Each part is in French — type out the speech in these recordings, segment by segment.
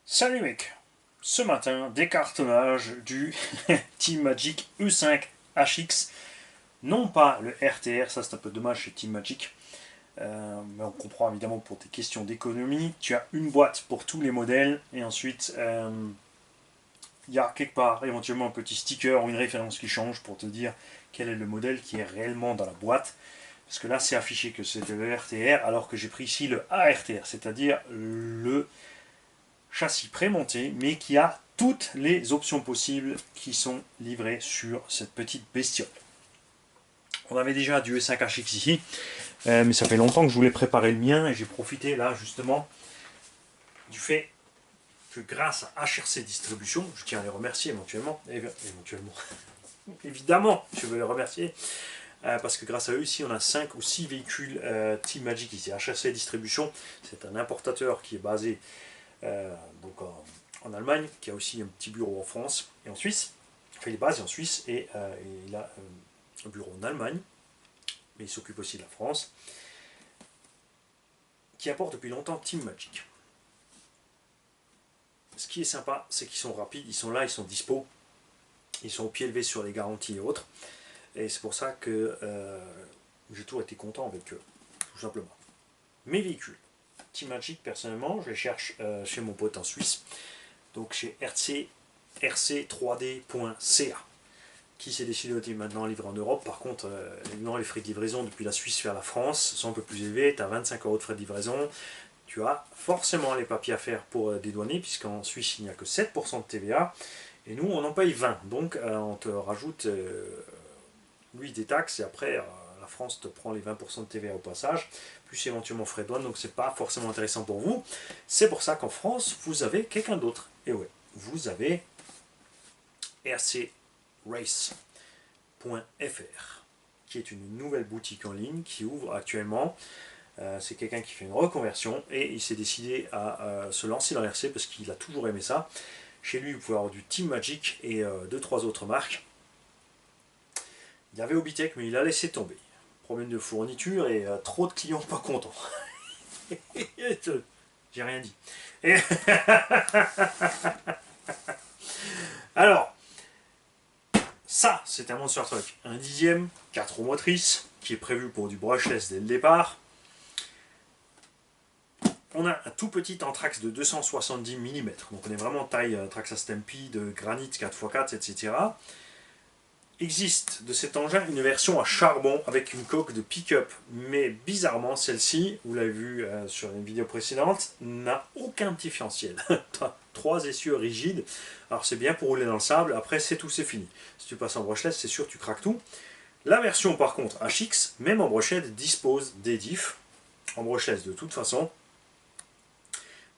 Salut mec, ce matin, décartonnage du Team Magic E5 HX, non pas le RTR, ça c'est un peu dommage chez Team Magic, mais on comprend évidemment pour tes questions d'économie, tu as une boîte pour tous les modèles, et ensuite il y a quelque part éventuellement un petit sticker ou une référence qui change pour te dire quel est le modèle qui est réellement dans la boîte, parce que là c'est affiché que c'est le RTR, alors que j'ai pris ici le ARTR, c'est-à-dire le châssis prémonté, mais qui a toutes les options possibles qui sont livrées sur cette petite bestiole. On avait déjà du E5HX ici, mais ça fait longtemps que je voulais préparer le mien et j'ai profité là justement du fait que grâce à HRC Distribution, je tiens à les remercier évidemment, je veux les remercier, parce que grâce à eux ici on a 5 ou 6 véhicules Team Magic ici. HRC Distribution, c'est un importateur qui est basé donc en Allemagne, qui a aussi un petit bureau en France et en Suisse. Enfin, il est basé en Suisse et il a un bureau en Allemagne, mais il s'occupe aussi de la France, qui apporte depuis longtemps Team Magic. Ce qui est sympa, c'est qu'ils sont rapides, ils sont là, ils sont dispo, ils sont au pied levé sur les garanties et autres. Et c'est pour ça que j'ai toujours été content avec eux, tout simplement. Mes véhicules. Team Magic, personnellement, je les cherche chez mon pote en Suisse, donc chez rc3d.ca, qui s'est décidé de maintenant livrer en Europe. Par contre, évidemment, les frais de livraison depuis la Suisse vers la France sont un peu plus élevés. Tu as 25 € de frais de livraison. Tu as forcément les papiers à faire pour dédouaner, puisqu'en Suisse, il n'y a que 7% de TVA. Et nous, on en paye 20. Donc, on te rajoute, lui, des taxes. Et après, la France te prend les 20% de TVA au passage, plus éventuellement frais de douane. Donc, c'est pas forcément intéressant pour vous. C'est pour ça qu'en France, vous avez quelqu'un d'autre. Et ouais, vous avez rcrace.fr, qui est une nouvelle boutique en ligne qui ouvre actuellement. C'est quelqu'un qui fait une reconversion et il s'est décidé à se lancer dans l'RC parce qu'il a toujours aimé ça. Chez lui, vous pouvez avoir du Team Magic et 2-3 autres marques. Il y avait Obitech, mais il a laissé tomber. Problème de fourniture et trop de clients pas contents. J'ai rien dit. Et alors, ça, c'est un Monster Truck. Un dixième, 4 roues motrices, qui est prévu pour du brushless dès le départ. On a un tout petit Anthrax de 270 mm, donc on est vraiment taille Traxa Stampede, granit 4x4, etc. Existe de cet engin une version à charbon avec une coque de pick-up, mais bizarrement celle-ci, vous l'avez vu sur une vidéo précédente, n'a aucun différentiel. 3 essieux rigides, alors c'est bien pour rouler dans le sable, après c'est tout, c'est fini. Si tu passes en brushless, c'est sûr tu craques tout. La version par contre HX, même en brochette, dispose des diffs, en brushless de toute façon,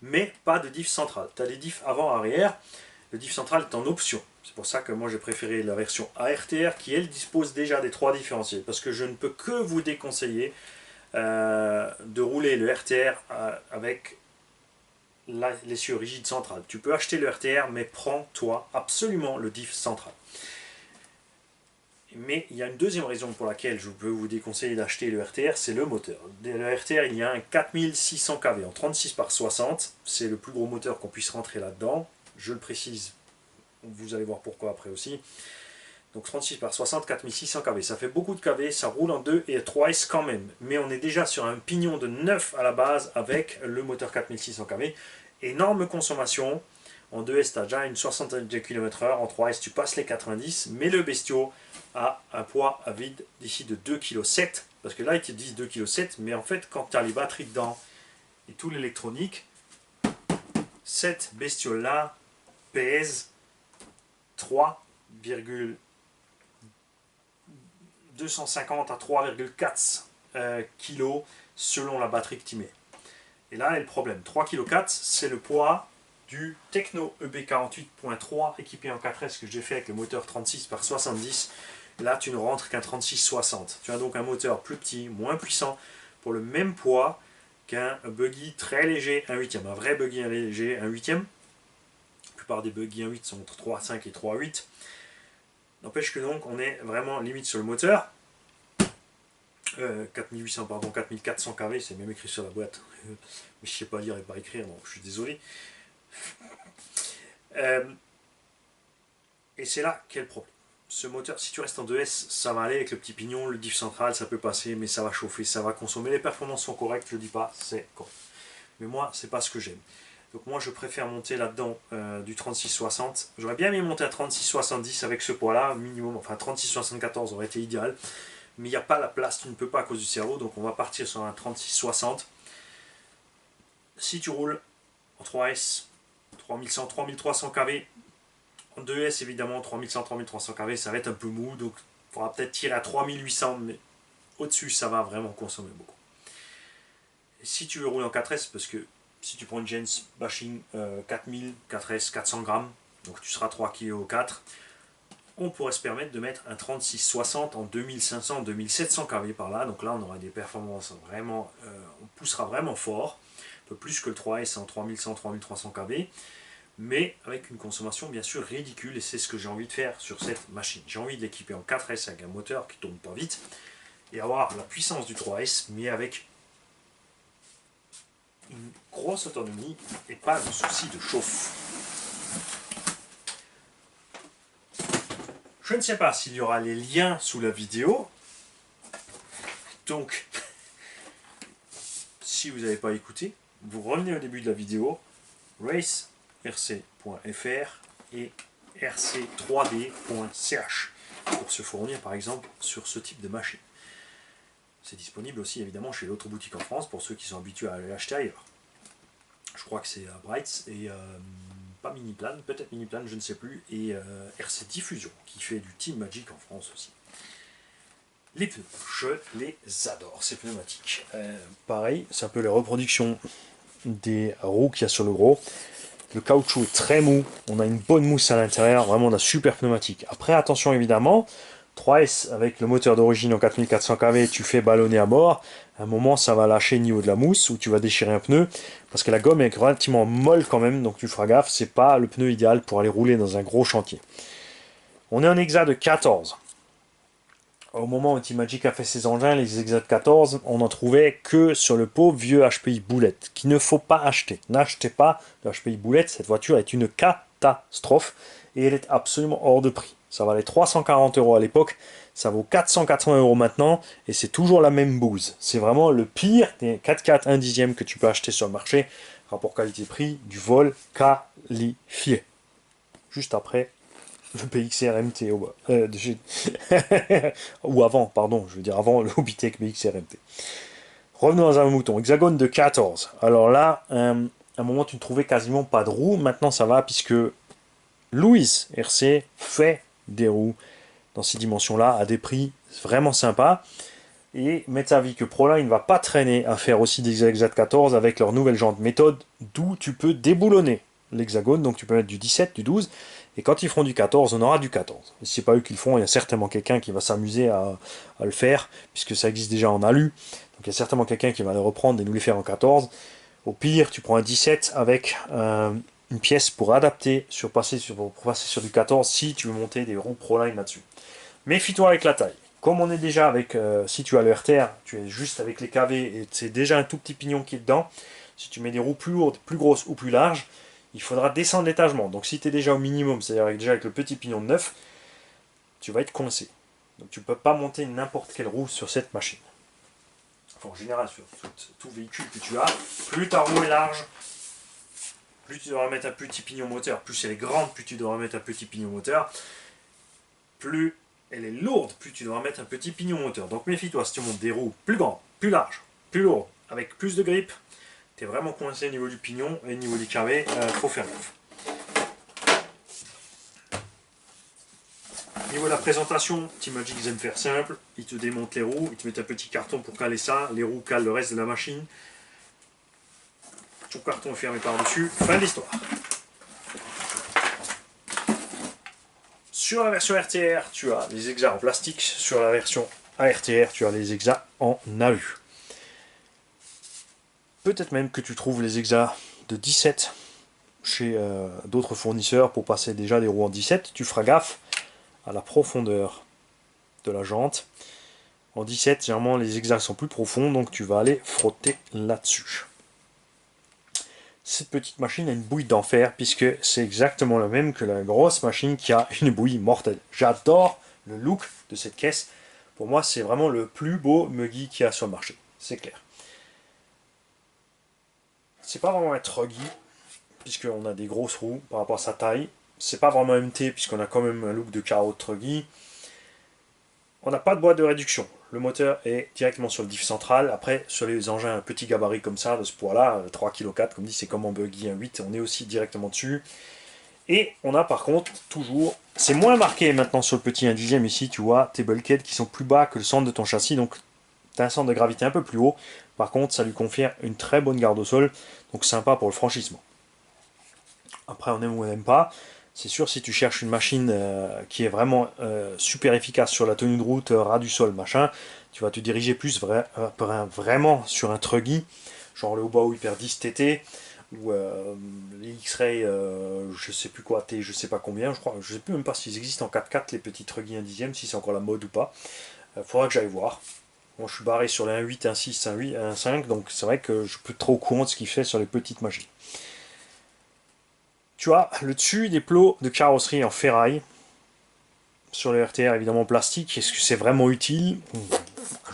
mais pas de diff central. Tu as des diffs avant-arrière, le diff central est en option. C'est pour ça que moi j'ai préféré la version ARTR qui elle dispose déjà des 3 différentiels, parce que je ne peux que vous déconseiller de rouler le RTR avec l'essieu rigide central. Tu peux acheter le RTR, mais prends-toi absolument le diff central. Mais il y a une deuxième raison pour laquelle je peux vous déconseiller d'acheter le RTR, c'est le moteur. Le RTR, il y a un 4600 kV en 36 par 60, c'est le plus gros moteur qu'on puisse rentrer là-dedans, je le précise, vous allez voir pourquoi après aussi. Donc 36 par 60, 4600 kV, ça fait beaucoup de kV, ça roule en 2 et 3S quand même, mais on est déjà sur un pignon de 9 à la base avec le moteur 4600 kV, énorme consommation. En 2S, tu as déjà une soixantaine de km/h. En 3S, tu passes les 90. Mais le bestiau a un poids à vide d'ici de 2,7 kg. Parce que là, ils te disent 2,7 kg. Mais en fait, quand tu as les batteries dedans et tout l'électronique, cette bestiole-là pèse 3,250 à 3,4 kg selon la batterie que tu mets. Et là est le problème. 3,4 kg, c'est le poids du Techno EB48.3 équipé en 4S que j'ai fait avec le moteur 36 par 70. Là, tu ne rentres qu'un 36-60. Tu as donc un moteur plus petit, moins puissant, pour le même poids qu'un buggy très léger, un 8e. Un vrai buggy léger, un 8e. La plupart des buggy 1.8 sont entre 3.5 et 3.8. N'empêche que donc, on est vraiment limite sur le moteur. 4800, pardon, 4400 kV, c'est même écrit sur la boîte. Mais je ne sais pas lire et pas écrire, donc je suis désolé. Et c'est là qu'est le problème. Ce moteur, si tu restes en 2S, ça va aller avec le petit pignon, le diff central, ça peut passer, mais ça va chauffer, ça va consommer. Les performances sont correctes, je dis pas, c'est correct. Mais moi, c'est pas ce que j'aime. Donc moi, je préfère monter là-dedans du 36-60. J'aurais bien aimé monter à 36-70 avec ce poids-là, minimum. Enfin, 36-74 aurait été idéal. Mais il n'y a pas la place, tu ne peux pas à cause du cerveau. Donc on va partir sur un 36-60. Si tu roules en 3S, 3100, 3300 kV, en 2S évidemment, 3100, 3300 kV, ça va être un peu mou. Donc il faudra peut-être tirer à 3800, mais au-dessus, ça va vraiment consommer beaucoup. Et si tu veux rouler en 4S, parce que si tu prends une Gens Bashing 4000, 4S, 400 grammes, donc tu seras 3 kg 4, on pourrait se permettre de mettre un 36-60 en 2500, 2700 kV par là. Donc là, on aura des performances vraiment, on poussera vraiment fort, un peu plus que le 3S en 3100, 3300 kV, mais avec une consommation bien sûr ridicule, et c'est ce que j'ai envie de faire sur cette machine. J'ai envie d'équiper en 4S avec un moteur qui tourne pas vite, et avoir la puissance du 3S, mais avec une grosse autonomie et pas de souci de chauffe. Je ne sais pas s'il y aura les liens sous la vidéo, donc si vous n'avez pas écouté, vous revenez au début de la vidéo, racerc.fr et rc3d.ch pour se fournir par exemple sur ce type de machine. C'est disponible aussi évidemment chez d'autres boutiques en France pour ceux qui sont habitués à aller acheter ailleurs. Je crois que c'est Brights et pas Miniplan, peut-être Miniplan, je ne sais plus, et RC Diffusion qui fait du Team Magic en France aussi. Les pneus, je les adore, ces pneumatiques. Pareil, c'est un peu les reproductions des roues qu'il y a sur le gros. Le caoutchouc est très mou, on a une bonne mousse à l'intérieur, vraiment on a super pneumatique. Après attention évidemment, 3S avec le moteur d'origine en 4400 kV, tu fais ballonner à mort, à un moment ça va lâcher au niveau de la mousse ou tu vas déchirer un pneu parce que la gomme est relativement molle quand même, donc tu feras gaffe, c'est pas le pneu idéal pour aller rouler dans un gros chantier. On est en exa de 14. Au moment où Team Magic a fait ses engins, les exa de 14, on n'en trouvait que sur le pauvre vieux HPI Boulette, qu'il ne faut pas acheter. N'achetez pas le HPI Boulette, cette voiture est une catastrophe et elle est absolument hors de prix. Ça valait 340 € à l'époque, ça vaut 480 € maintenant et c'est toujours la même bouse. C'est vraiment le pire des 4x4 1 dixième que tu peux acheter sur le marché. Rapport qualité-prix du vol qualifié. Juste après le BXRMT ou avant, pardon, je veux dire avant le Hobbytech BXRMT. Revenons dans un mouton, hexagone de 14. Alors là, à un moment tu ne trouvais quasiment pas de roues, maintenant ça va puisque Louis RC fait des roues dans ces dimensions-là à des prix vraiment sympas. Et Metsavi que Proline ne va pas traîner à faire aussi des exa de 14 avec leur nouvelle jante méthode, d'où tu peux déboulonner l'hexagone, donc tu peux mettre du 17, du 12, et quand ils feront du 14, on aura du 14. Et si c'est pas eux qui le font, il y a certainement quelqu'un qui va s'amuser à le faire, puisque ça existe déjà en alu, donc il y a certainement quelqu'un qui va les reprendre et nous les faire en 14. Au pire, tu prends un 17 avec une pièce pour adapter, pour passer sur du 14 si tu veux monter des roues Proline là-dessus. Méfie-toi avec la taille. Comme on est déjà avec, si tu as le RTR, tu es juste avec les KV et c'est déjà un tout petit pignon qui est dedans. Si tu mets des roues plus lourdes, plus grosses ou plus larges, il faudra descendre l'étagement. Donc si tu es déjà au minimum, c'est-à-dire déjà avec le petit pignon de neuf, tu vas être coincé. Donc tu ne peux pas monter n'importe quelle roue sur cette machine. Enfin, en général, sur tout véhicule que tu as, plus ta roue est large, plus tu devras mettre un petit pignon moteur. Plus elle est grande, plus tu devras mettre un petit pignon moteur. Plus elle est lourde, plus tu devras mettre un petit pignon moteur. Donc méfie-toi, si tu montes des roues plus grandes, plus larges, plus lourdes, avec plus de grippe, tu es vraiment coincé au niveau du pignon et au niveau du carré, faut faire gaffe. Au niveau de la présentation, Team Magic ils aiment faire simple, ils te démontent les roues, ils te mettent un petit carton pour caler ça, les roues calent le reste de la machine. Ton carton est fermé par-dessus, fin de l'histoire. Sur la version RTR, tu as les exas en plastique. Sur la version ARTR, tu as les exas en alu. Peut-être même que tu trouves les exas de 17 chez d'autres fournisseurs pour passer déjà des roues en 17. Tu feras gaffe à la profondeur de la jante. En 17, généralement, les exas sont plus profonds, donc tu vas aller frotter là-dessus. cette petite machine a une bouille d'enfer, puisque c'est exactement la même que la grosse machine qui a une bouille mortelle. J'adore le look de cette caisse. Pour moi, c'est vraiment le plus beau Muggy qu'il y a sur le marché. C'est clair. C'est pas vraiment un truggy, puisqu'on a des grosses roues par rapport à sa taille. C'est pas vraiment MT, puisqu'on a quand même un look de carreau de truggy. On n'a pas de boîte de réduction. Le moteur est directement sur le diff central. Après, sur les engins un petit gabarit comme ça, de ce poids-là, 3,4 kg, comme dit, c'est comme en buggy, un 8, on est aussi directement dessus. Et on a par contre toujours, c'est moins marqué maintenant sur le petit 1/10 ici, tu vois, tes bulkheads qui sont plus bas que le centre de ton châssis, donc tu as un centre de gravité un peu plus haut. Par contre, ça lui confère une très bonne garde au sol, donc sympa pour le franchissement. Après, on aime ou on n'aime pas. C'est sûr, si tu cherches une machine qui est vraiment super efficace sur la tenue de route, ras du sol, machin, tu vas te diriger plus vraiment sur un truggy, genre le Obaou Hyper 10 TT, ou les X-Ray, je sais plus quoi, T, je sais pas combien, je crois, je sais plus même pas s'ils existent en 4x4, les petits truggy 1/10, si c'est encore la mode ou pas. Faudra que j'aille voir. Moi, je suis barré sur les 1.8, 1.6, 1.8, 1.5, donc c'est vrai que je suis plus trop au courant de ce qu'il fait sur les petites machines. Tu as le dessus des plots de carrosserie en ferraille. Sur le RTR, évidemment, plastique. Est-ce que c'est vraiment utile?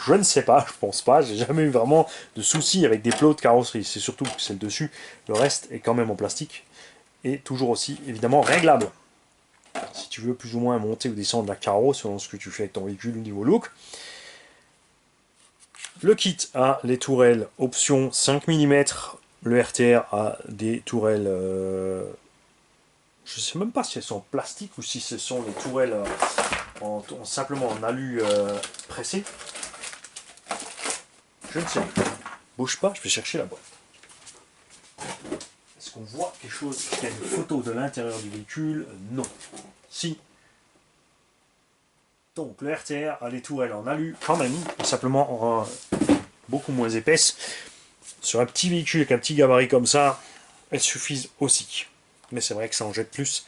Je ne sais pas, je pense pas. J'ai jamais eu vraiment de soucis avec des plots de carrosserie. C'est surtout que c'est le dessus. Le reste est quand même en plastique. Et toujours aussi, évidemment, réglable. Si tu veux plus ou moins monter ou descendre la carreau selon ce que tu fais avec ton véhicule au niveau look. Le kit a les tourelles option 5 mm. Le RTR a des tourelles je ne sais même pas si elles sont en plastique ou si ce sont les tourelles simplement en alu pressé. Je ne sais pas. Bouge pas, je vais chercher la boîte. Est-ce qu'on voit quelque chose? Il y a une photo de l'intérieur du véhicule? Non. Si. Donc le RTR a les tourelles en alu quand même, simplement beaucoup moins épaisses. Sur un petit véhicule avec un petit gabarit comme ça, elles suffisent aussi. Mais c'est vrai que ça en jette plus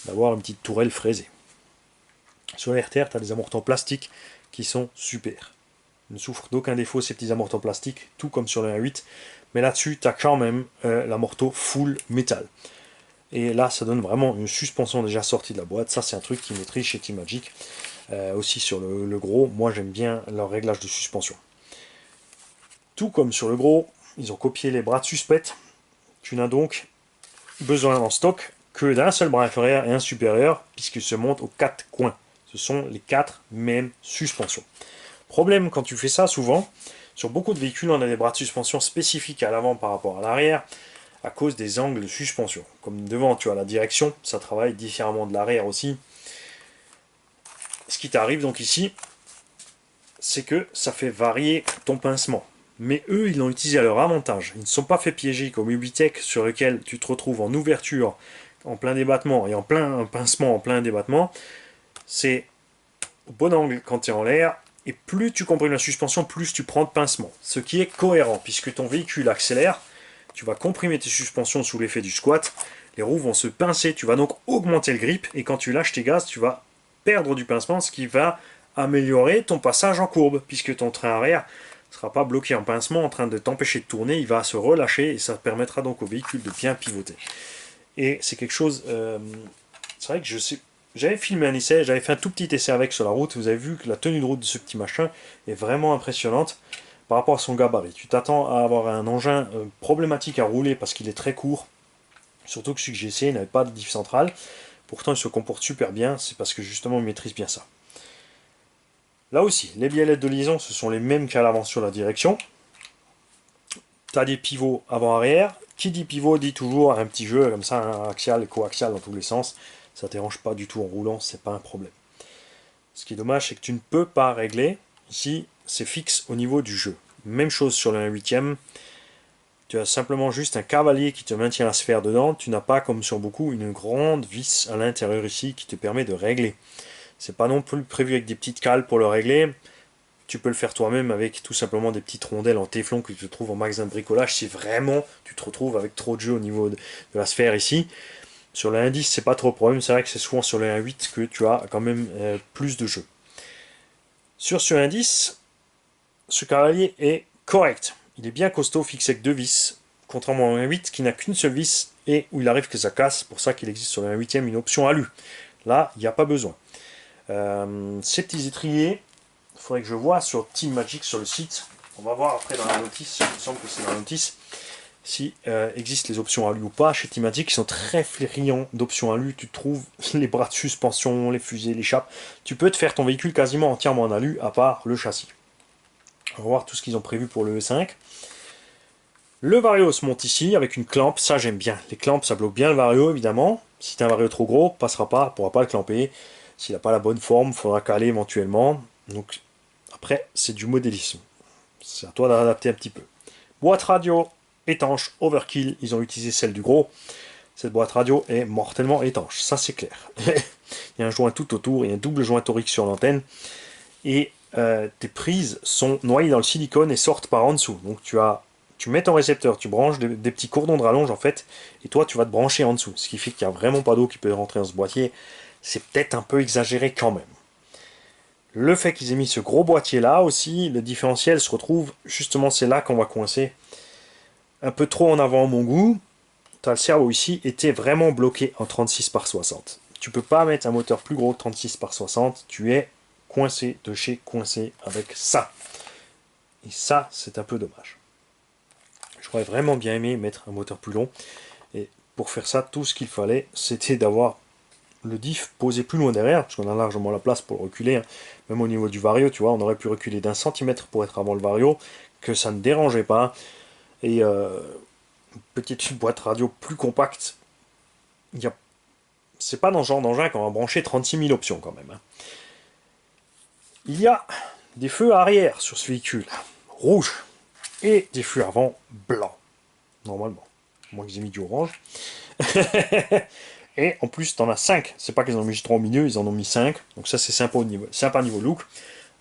d'avoir une petite tourelle fraisée. Sur les RTR, tu as des amortants plastiques qui sont super. Ils ne souffrent d'aucun défaut ces petits amortants plastiques, tout comme sur le 1.8. Mais là-dessus, tu as quand même l'amorto full métal. Et là, ça donne vraiment une suspension déjà sortie de la boîte. Ça, c'est un truc qui maîtrise chez Teammagic. Aussi sur le gros, moi j'aime bien leur réglage de suspension. Tout comme sur le gros, ils ont copié les bras de suspect. Tu n'as donc besoin en stock que d'un seul bras inférieur et un supérieur, puisqu'ils se montent aux 4 coins. Ce sont les 4 mêmes suspensions. Problème quand tu fais ça, souvent, sur beaucoup de véhicules, on a des bras de suspension spécifiques à l'avant par rapport à l'arrière, à cause des angles de suspension. Comme devant, tu as la direction, ça travaille différemment de l'arrière aussi. Ce qui t'arrive donc ici, c'est que ça fait varier ton pincement. Mais eux, ils l'ont utilisé à leur avantage. Ils ne sont pas fait piéger comme Ubitech, sur lequel tu te retrouves en ouverture, en plein débattement, et en plein pincement, en plein débattement. C'est au bon angle quand tu es en l'air, et plus tu comprimes la suspension, plus tu prends de pincement. Ce qui est cohérent, puisque ton véhicule accélère, tu vas comprimer tes suspensions sous l'effet du squat, les roues vont se pincer, tu vas donc augmenter le grip, et quand tu lâches tes gaz, tu vas perdre du pincement, ce qui va améliorer ton passage en courbe, puisque ton train arrière ne sera pas bloqué en pincement en train de t'empêcher de tourner, il va se relâcher, et ça permettra donc au véhicule de bien pivoter. Et c'est quelque chose, c'est vrai que j'avais filmé un essai, j'avais fait un tout petit essai avec sur la route, vous avez vu que la tenue de route de ce petit machin est vraiment impressionnante par rapport à son gabarit. Tu t'attends à avoir un engin problématique à rouler parce qu'il est très court, surtout que celui que j'ai essayé n'avait pas de diff central, pourtant il se comporte super bien, c'est parce que justement il maîtrise bien ça. Là aussi, les biellettes de liaison, ce sont les mêmes qu'à l'avant sur la direction. Tu as des pivots avant-arrière. Qui dit pivot dit toujours un petit jeu comme ça, axial et coaxial dans tous les sens. Ça ne dérange pas du tout en roulant, c'est pas un problème. Ce qui est dommage, c'est que tu ne peux pas régler. Ici, c'est fixe au niveau du jeu. Même chose sur le 1/8. Tu as simplement juste un cavalier qui te maintient la sphère dedans. Tu n'as pas, comme sur beaucoup, une grande vis à l'intérieur ici qui te permet de régler. C'est pas non plus prévu avec des petites cales pour le régler. Tu peux le faire toi-même avec tout simplement des petites rondelles en téflon que tu trouves en magasin de bricolage si vraiment tu te retrouves avec trop de jeu au niveau de la sphère ici. Sur le 1.10, c'est pas trop le problème, c'est vrai que c'est souvent sur le 1.8 que tu as quand même plus de jeu. Sur ce 1.10, ce cavalier est correct. Il est bien costaud, fixé avec deux vis, contrairement au 1.8 qui n'a qu'une seule vis et où il arrive que ça casse, c'est pour ça qu'il existe sur le 1.8 une option alu. Là, il n'y a pas besoin. Ces petits étriers, il faudrait que je vois sur Team Magic sur le site. On va voir après dans la notice, il me semble que c'est dans la notice, si existent les options alu ou pas. Chez Team Magic, ils sont très friands d'options alu. Tu trouves les bras de suspension, les fusées, les chapes. Tu peux te faire ton véhicule quasiment entièrement en alu, à part le châssis. On va voir tout ce qu'ils ont prévu pour le E5. Le Vario se monte ici avec une clampe, ça j'aime bien. Les clampes, ça bloque bien le Vario évidemment. Si tu as un Vario trop gros, passera pas, ne pourra pas le clamper. S'il n'a pas la bonne forme, il faudra caler éventuellement. Donc après, c'est du modélisme. C'est à toi d'adapter un petit peu. Boîte radio étanche, overkill, ils ont utilisé celle du gros. Cette boîte radio est mortellement étanche, ça c'est clair. Il y a un joint tout autour, il y a un double joint torique sur l'antenne. Et tes prises sont noyées dans le silicone et sortent par en dessous. Donc tu mets ton récepteur, tu branches des petits cordons de rallonge en fait, et toi tu vas te brancher en dessous. Ce qui fait qu'il n'y a vraiment pas d'eau qui peut rentrer dans ce boîtier. C'est peut-être un peu exagéré quand même. Le fait qu'ils aient mis ce gros boîtier là aussi, le différentiel se retrouve, justement c'est là qu'on va coincer. Un peu trop en avant à mon goût, tu as le cerveau ici, était vraiment bloqué en 36 par 60. Tu peux pas mettre un moteur plus gros que 36 par 60, tu es coincé de chez coincé avec ça. Et ça, c'est un peu dommage. J'aurais vraiment bien aimé mettre un moteur plus long. Et pour faire ça, tout ce qu'il fallait, c'était d'avoir le diff posé plus loin derrière, parce qu'on a largement la place pour le reculer. Hein. Même au niveau du Vario, tu vois, on aurait pu reculer d'1 centimètre pour être avant le Vario, que ça ne dérangeait pas. Et une petite boîte radio plus compacte, c'est pas dans ce genre d'engin qu'on va brancher 36 000 options quand même. Hein. Il y a des feux arrière sur ce véhicule, rouge, et des feux avant blancs, normalement. Moi qu'ils aient mis du orange. Et en plus, t'en as 5. C'est pas qu'ils en ont mis 3 au milieu, ils en ont mis 5. Donc ça, c'est sympa niveau look.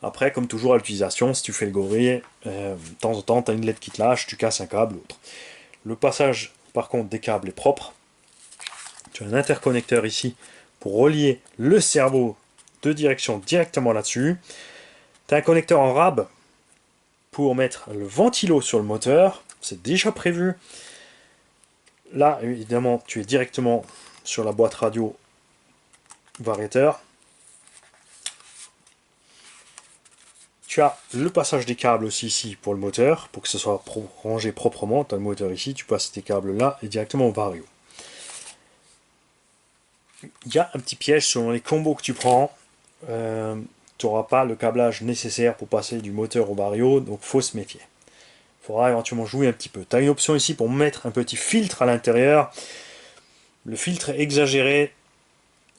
Après, comme toujours à l'utilisation, si tu fais le gorille, de temps en temps, tu as une LED qui te lâche, tu casses un câble ou autre. Le passage, par contre, des câbles est propre. Tu as un interconnecteur ici pour relier le cerveau de direction directement là-dessus. Tu as un connecteur en rab pour mettre le ventilo sur le moteur. C'est déjà prévu. Là, évidemment, tu es directement sur la boîte radio variateur. Tu as le passage des câbles aussi ici pour le moteur, pour que ce soit rangé proprement. Tu as le moteur ici, tu passes tes câbles là et directement au vario. Il y a un petit piège selon les combos que tu prends. Tu n'auras pas le câblage nécessaire pour passer du moteur au vario, donc faut se méfier. Il faudra éventuellement jouer un petit peu. Tu as une option ici pour mettre un petit filtre à l'intérieur. Le filtre est exagéré.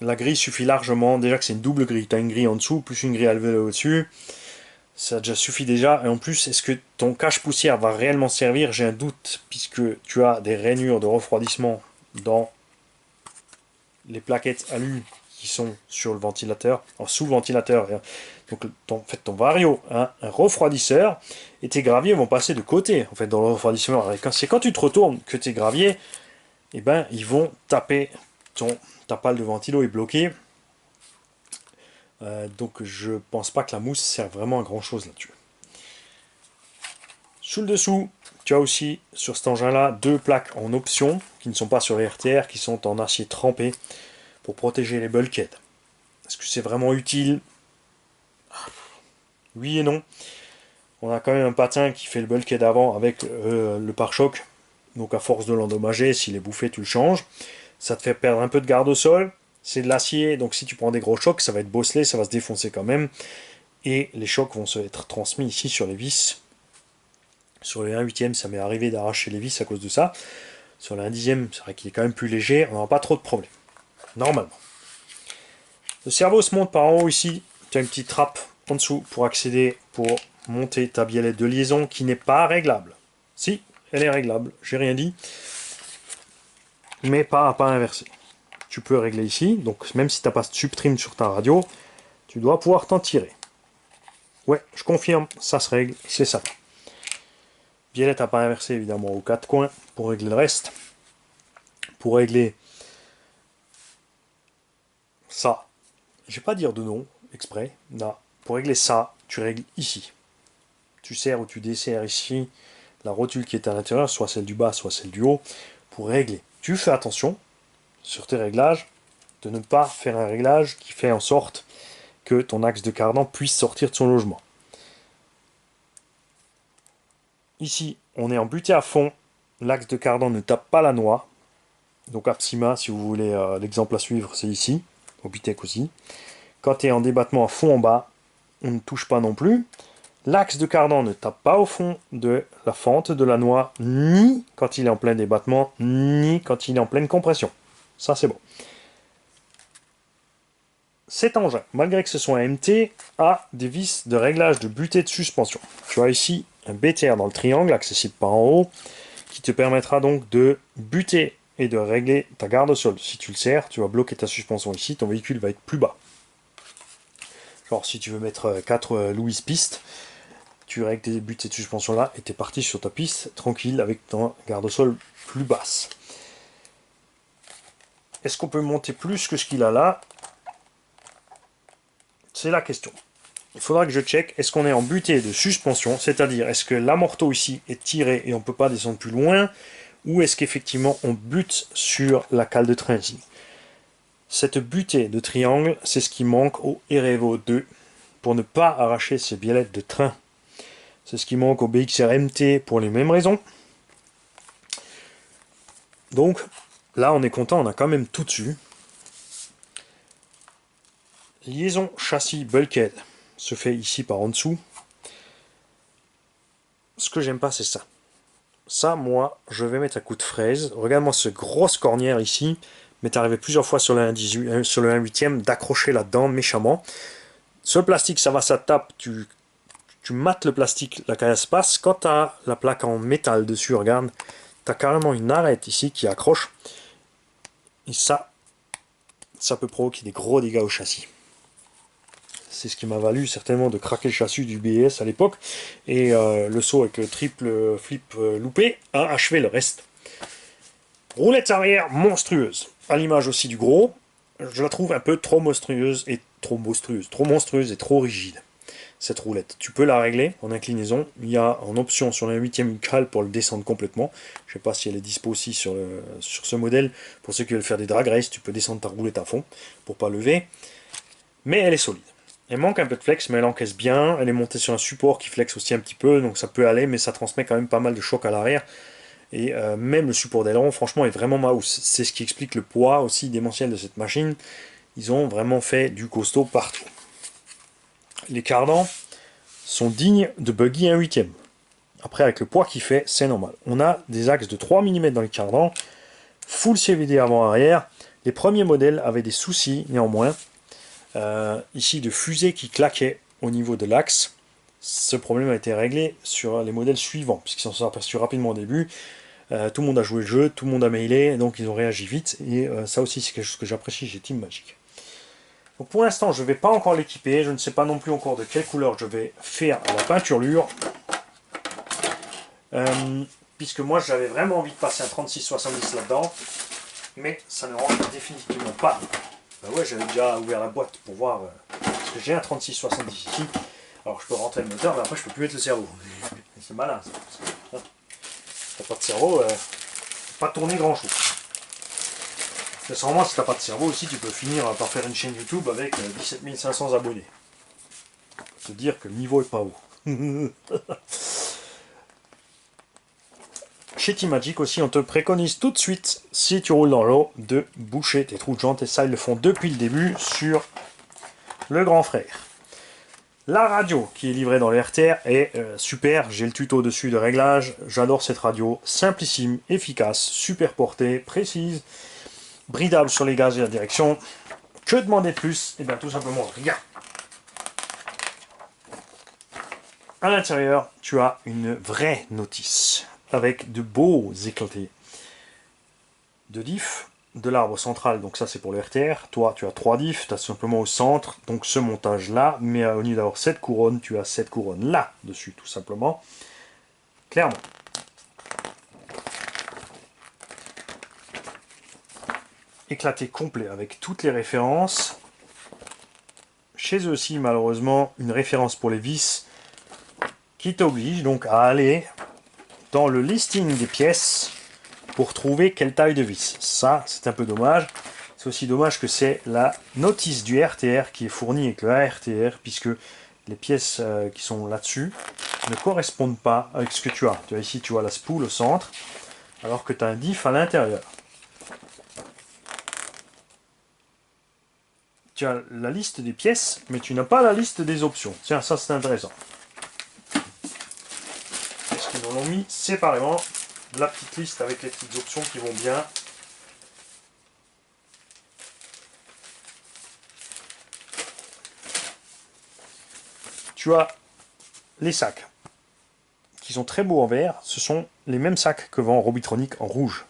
La grille suffit largement. Déjà que c'est une double grille. Tu as une grille en dessous, plus une grille à lever au-dessus. Ça déjà suffit déjà. Et en plus, est-ce que ton cache-poussière va réellement servir? J'ai un doute, puisque tu as des rainures de refroidissement dans les plaquettes alu qui sont sur le ventilateur, sous le ventilateur. Donc en fait, ton vario a un refroidisseur et tes graviers vont passer de côté. En fait, dans le refroidisseur, c'est quand tu te retournes que tes graviers, eh ben, ils vont taper ta pale de ventilo est bloquée. Donc je pense pas que la mousse sert vraiment à grand chose là-dessus. Sous le dessous, tu as aussi sur cet engin-là 2 plaques en option qui ne sont pas sur les RTR, qui sont en acier trempé pour protéger les bulkheads. Est-ce que c'est vraiment utile? Oui et non. On a quand même un patin qui fait le bulkhead avant avec le pare-choc. Donc à force de l'endommager, s'il est bouffé, tu le changes. Ça te fait perdre un peu de garde au sol. C'est de l'acier, donc si tu prends des gros chocs, ça va être bosselé, ça va se défoncer quand même. Et les chocs vont se être transmis ici sur les vis. Sur les 1/8, ça m'est arrivé d'arracher les vis à cause de ça. Sur le 1/10, c'est vrai qu'il est quand même plus léger, on n'aura pas trop de problèmes. Normalement. Le cerveau se monte par en haut ici. Tu as une petite trappe en dessous pour accéder, pour monter ta biellette de liaison qui n'est pas réglable. Si, elle est réglable, j'ai rien dit. Mais pas à pas inversé. Tu peux régler ici, donc même si tu n'as pas de subtrim sur ta radio, tu dois pouvoir t'en tirer. Ouais, je confirme, ça se règle, c'est ça. Biellette à pas inversé évidemment aux 4 coins pour régler le reste. Pour régler ça, je vais pas dire de nom exprès, là. Pour régler ça, tu règles ici. Tu serres ou tu desserres ici la rotule qui est à l'intérieur, soit celle du bas, soit celle du haut, pour régler. Tu fais attention sur tes réglages de ne pas faire un réglage qui fait en sorte que ton axe de cardan puisse sortir de son logement. Ici, on est en butée à fond, l'axe de cardan ne tape pas la noix. Donc Apsima, si vous voulez l'exemple à suivre, c'est ici, au Bitec aussi. Quand tu es en débattement à fond en bas, on ne touche pas non plus. L'axe de cardan ne tape pas au fond de la fente de la noix, ni quand il est en plein débattement, ni quand il est en pleine compression. Ça, c'est bon. Cet engin, malgré que ce soit un MT, a des vis de réglage de butée de suspension. Tu as ici un BTR dans le triangle, accessible par en haut, qui te permettra donc de buter et de régler ta garde au sol. Si tu le serres, tu vas bloquer ta suspension ici, ton véhicule va être plus bas. Genre si tu veux mettre 4 Louis pistes, tu règles tes butées de suspension là et tu es parti sur ta piste tranquille avec ton garde au sol plus basse. Est-ce qu'on peut monter plus que ce qu'il a là? C'est la question. Il faudra que je check, est-ce qu'on est en butée de suspension, c'est-à-dire est-ce que l'amorto ici est tiré et on ne peut pas descendre plus loin, ou est-ce qu'effectivement on bute sur la cale de train ici. Cette butée de triangle, c'est ce qui manque au Erevo 2 pour ne pas arracher ces biellettes de train. C'est ce qui manque au BXR MT pour les mêmes raisons. Donc là on est content, on a quand même tout dessus. Liaison châssis bulkhead se fait ici par en dessous. Ce que j'aime pas, c'est ça. Ça, moi, je vais mettre un coup de fraise. Regarde-moi ce grosse cornière ici. M'est arrivé plusieurs fois sur le 1,18, sur le 1/8 d'accrocher là-dedans méchamment. Ce plastique, ça va, ça tape. Tu mates le plastique, la caillasse passe. Quand tu as la plaque en métal dessus, regarde, tu as carrément une arête ici qui accroche. Et ça peut provoquer des gros dégâts au châssis. C'est ce qui m'a valu certainement de craquer le châssis du BS à l'époque. Et le saut avec le triple flip loupé a achevé le reste. Roulette arrière monstrueuse. À l'image aussi du gros. Je la trouve un peu trop monstrueuse et trop monstrueuse et trop rigide. Cette roulette. Tu peux la régler en inclinaison. Il y a en option sur la 8ème une cale pour le descendre complètement. Je ne sais pas si elle est dispo aussi sur ce modèle. Pour ceux qui veulent faire des drag race, tu peux descendre ta roulette à fond pour pas lever. Mais elle est solide. Elle manque un peu de flex, mais elle encaisse bien. Elle est montée sur un support qui flex aussi un petit peu, donc ça peut aller, mais ça transmet quand même pas mal de choc à l'arrière. Et même le support d'aileron, franchement, est vraiment mouse. C'est ce qui explique le poids aussi démentiel de cette machine. Ils ont vraiment fait du costaud partout. Les cardans sont dignes de buggy 1/8. Après, avec le poids qu'il fait, c'est normal. On a des axes de 3 mm dans les cardans, full CVD avant-arrière. Les premiers modèles avaient des soucis, néanmoins. Ici de fusée qui claquait au niveau de l'axe. Ce problème a été réglé sur les modèles suivants, puisqu'ils s'en sont aperçus rapidement au début. Tout le monde a joué le jeu, tout le monde a mailé, donc ils ont réagi vite, et ça aussi c'est quelque chose que j'apprécie chez Team Magic. Donc pour l'instant je ne vais pas encore l'équiper, je ne sais pas non plus encore de quelle couleur je vais faire la peinturlure, puisque moi j'avais vraiment envie de passer un 36-70 là-dedans, mais ça ne rentre définitivement pas. Ben ouais, j'avais déjà ouvert la boîte pour voir, parce que j'ai un 36-70 ici. Alors je peux rentrer le moteur, mais après je peux plus mettre le cerveau. C'est malin ça. Si t'as pas de cerveau, pas tourner grand chose. Sûrement si t'as pas de cerveau aussi, tu peux finir par faire une chaîne YouTube avec 17 500 abonnés. Se dire que le niveau est pas haut. Chez Team Magic aussi, on te préconise tout de suite, si tu roules dans l'eau, de boucher tes trous de jantes. Et ça, ils le font depuis le début sur le grand frère. La radio qui est livrée dans le RTR est super. J'ai le tuto dessus de réglage. J'adore cette radio. Simplissime, efficace, super portée, précise, bridable sur les gaz et la direction. Que demander de plus? Et bien tout simplement rien. À l'intérieur, tu as une vraie notice avec de beaux éclatés de diff, de l'arbre central, donc ça c'est pour le RTR. Toi tu as 3 diffs, tu as simplement au centre, donc ce montage là, mais au lieu d'avoir cette couronne, tu as cette couronne là dessus tout simplement, clairement. Éclaté complet avec toutes les références. Chez eux aussi malheureusement une référence pour les vis qui t'oblige donc à aller dans le listing des pièces pour trouver quelle taille de vis. Ça, c'est un peu dommage. C'est aussi dommage que c'est la notice du RTR qui est fournie avec le ARTR, puisque les pièces qui sont là-dessus ne correspondent pas avec ce que tu as. Tu vois, ici, tu vois la spool au centre, alors que tu as un diff à l'intérieur. Tu as la liste des pièces, mais tu n'as pas la liste des options. Tiens, ça c'est intéressant. Parce qu'ils en ont mis séparément la petite liste avec les petites options qui vont bien. Tu as les sacs qui sont très beaux en vert. Ce sont les mêmes sacs que vend Robitronic en rouge.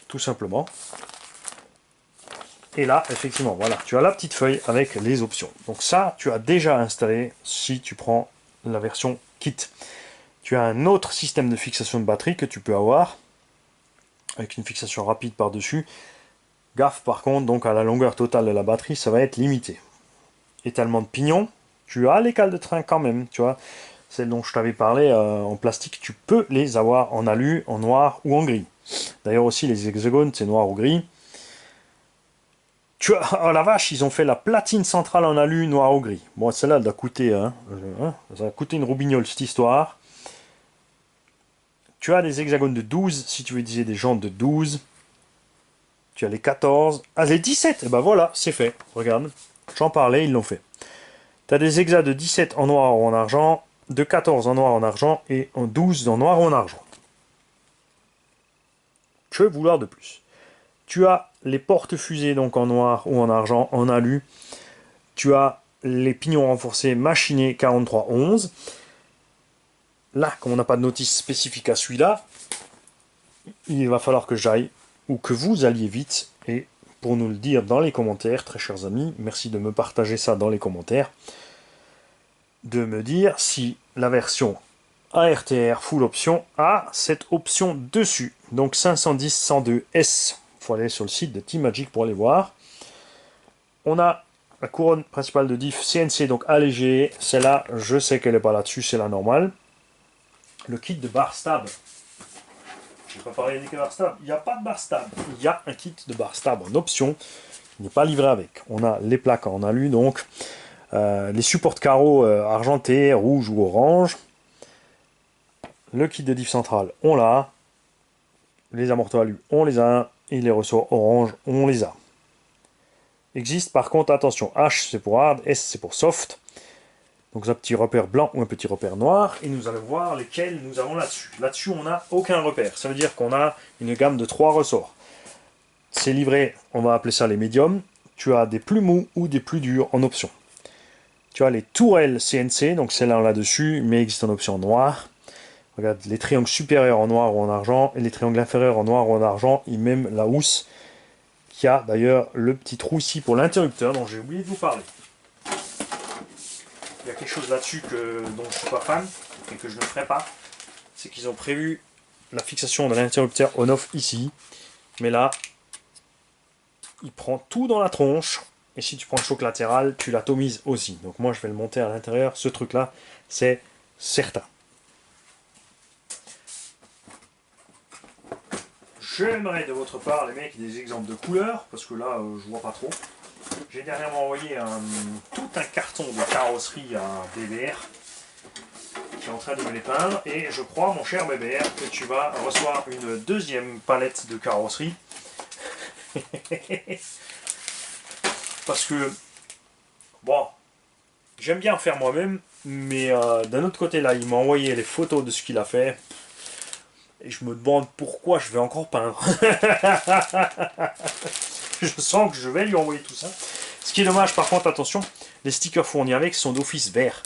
Tout simplement. Et là, effectivement, voilà, tu as la petite feuille avec les options. Donc ça, tu as déjà installé si tu prends la version kit. Tu as un autre système de fixation de batterie que tu peux avoir, avec une fixation rapide par-dessus. Gaffe par contre, donc à la longueur totale de la batterie, ça va être limité. Étalement de pignon, tu as les cales de train quand même, tu vois. Celles dont je t'avais parlé en plastique, tu peux les avoir en alu, en noir ou en gris. D'ailleurs aussi les hexagones, c'est noir ou gris. Tu as, oh la vache, ils ont fait la platine centrale en alu, noir ou gris. Bon, celle-là, elle doit coûter, ça va coûter une roubignole cette histoire. Tu as des hexagones de 12, si tu veux utiliser des jantes de 12. Tu as les 14. Ah, les 17, et ben voilà, c'est fait. Regarde, j'en parlais, ils l'ont fait. Tu as des hexas de 17 en noir ou en argent, de 14 en noir ou en argent, et en 12 en noir ou en argent. Que vouloir de plus? Tu as les portes-fusées donc en noir ou en argent, en alu. Tu as les pignons renforcés machinés 4311. Là, comme on n'a pas de notice spécifique à celui-là, il va falloir que j'aille, ou que vous alliez vite, et pour nous le dire dans les commentaires, très chers amis, merci de me partager ça dans les commentaires, de me dire si la version ARTR Full Option a cette option dessus. Donc 510-102S. Il faut aller sur le site de Team Magic pour aller voir. On a la couronne principale de diff CNC, donc allégée. Celle-là, je sais qu'elle n'est pas là-dessus, c'est la normale. Le kit de bar stab. Je vais pas parler des bar stab. Il n'y a pas de bar stab. Il y a un kit de bar stab en option. Il n'est pas livré avec. On a les plaques en alu, donc les supports de carreaux argentés, rouge ou orange. Le kit de diff central, on l'a. Les amortisseurs alu, on les a. Et les ressorts orange, on les a. Existe par contre, attention, H c'est pour hard, S c'est pour soft. Donc un petit repère blanc ou un petit repère noir. Et nous allons voir lesquels nous avons là-dessus. Là-dessus, on n'a aucun repère. Ça veut dire qu'on a une gamme de 3 ressorts. C'est livré, on va appeler ça les médiums. Tu as des plus mous ou des plus durs en option. Tu as les tourelles CNC, donc celle-là là-dessus, mais existe en option noire. Regarde, les triangles supérieurs en noir ou en argent, et les triangles inférieurs en noir ou en argent, et même la housse, qui a d'ailleurs le petit trou ici pour l'interrupteur, dont j'ai oublié de vous parler. Il y a quelque chose là-dessus dont je ne suis pas fan, et que je ne ferai pas, c'est qu'ils ont prévu la fixation de l'interrupteur on-off ici, mais là, il prend tout dans la tronche, et si tu prends le choc latéral, tu l'atomises aussi. Donc moi, je vais le monter à l'intérieur, ce truc-là, c'est certain. J'aimerais de votre part, les mecs, des exemples de couleurs, parce que là, je vois pas trop. J'ai dernièrement envoyé tout un carton de carrosserie à BBR, qui est en train de me les peindre, et je crois, mon cher BBR, que tu vas recevoir une deuxième palette de carrosserie. Parce que, bon, j'aime bien en faire moi-même, mais d'un autre côté, là, il m'a envoyé les photos de ce qu'il a fait. Et je me demande pourquoi je vais encore peindre. Je sens que je vais lui envoyer tout ça. Ce qui est dommage, par contre, attention, les stickers fournis avec sont d'office vert.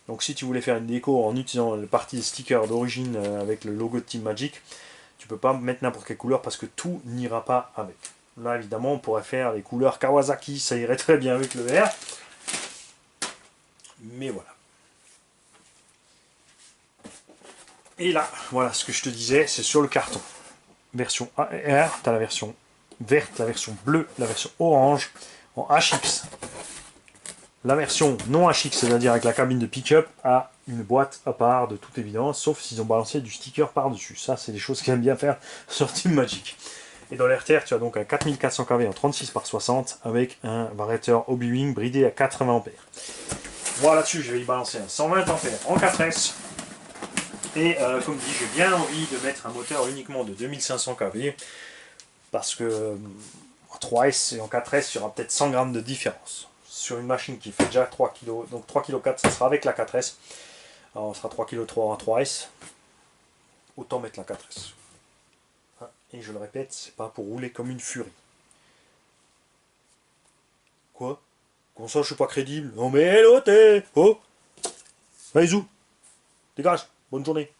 Donc si tu voulais faire une déco en utilisant le parti sticker d'origine avec le logo de Team Magic, tu peux pas mettre n'importe quelle couleur parce que tout n'ira pas avec. Là, évidemment, on pourrait faire les couleurs Kawasaki, ça irait très bien avec le vert. Mais voilà. Et là, voilà ce que je te disais, c'est sur le carton. Version AR, tu as la version verte, la version bleue, la version orange en HX. La version non HX, c'est-à-dire avec la cabine de pick-up, a une boîte à part de toute évidence, sauf s'ils ont balancé du sticker par-dessus. Ça, c'est des choses qu'ils aiment bien faire sur Team Magic. Et dans l'RTR, tu as donc un 4400 kV en 36 par 60 avec un variateur Obi-Wing bridé à 80 ampères. Moi là-dessus, je vais y balancer un 120 ampères en 4S. Et comme dit, j'ai bien envie de mettre un moteur uniquement de 2500 kV parce que en 3S et en 4S, il y aura peut-être 100 grammes de différence. Sur une machine qui fait déjà 3 kg, donc 3,4 kg, ça sera avec la 4S. Alors on sera 3,3 kg en 3S. Autant mettre la 4S. Et je le répète, c'est pas pour rouler comme une furie. Quoi? Comment ça, je suis pas crédible? Non mais hello, t'es... Oh! Allez, zou! Dégage! Bonne journée!